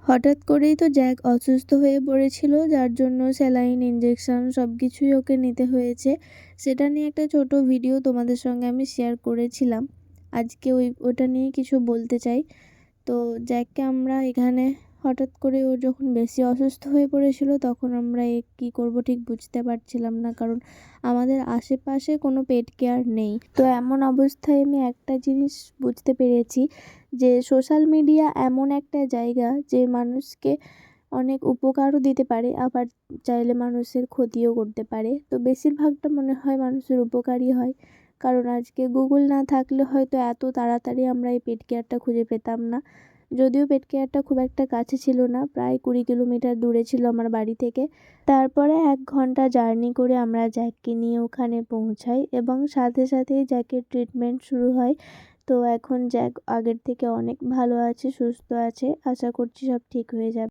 হঠাৎ করেই তো জ্যাক অসুস্থ হয়ে পড়েছিল, যার জন্য স্যালাইন ইঞ্জেকশন সব কিছুই ওকে নিতে হয়েছে। সেটা নিয়ে একটা ছোট ভিডিও তোমাদের সঙ্গে আমি শেয়ার করেছিলাম। আজকে ওটা নিয়ে কিছু বলতে চাই। তো জ্যাককে আমরা এখানে হঠাৎ করে ও যখন বেশি অসুস্থ হয়ে পড়েছিল, তখন আমরা কী করব ঠিক বুঝতে পারছিলাম না, কারণ আমাদের আশেপাশে কোনো পেট কেয়ার নেই। তো এমন অবস্থায় আমি একটা জিনিস বুঝতে পেরেছি যে সোশ্যাল মিডিয়া এমন একটা জায়গা যে মানুষকে অনেক উপকারও দিতে পারে, আবার চাইলে মানুষের ক্ষতিও করতে পারে। তো বেশিরভাগটা মনে হয় মানুষের উপকারই হয়, কারণ আজকে গুগল না থাকলে হয়তো এত তাড়াতাড়ি আমরা এই পেট কেয়ারটা খুঁজে পেতাম না। যদিও পেট কেয়ারটা খুব একটা কাছে ছিল না, প্রায় 20 কিলোমিটার দূরে ছিল আমার বাড়ি থেকে। তারপরে 1 ঘন্টা জার্নি করে আমরা জ্যাককে নিয়ে ওখানে পৌঁছাই এবং সাথে সাথেই জ্যাকের ট্রিটমেন্ট শুরু হয়। তো এখন জ্যাক আগের থেকে অনেক ভালো আছে, সুস্থ আছে। আশা করছি সব ঠিক হয়ে যাবে।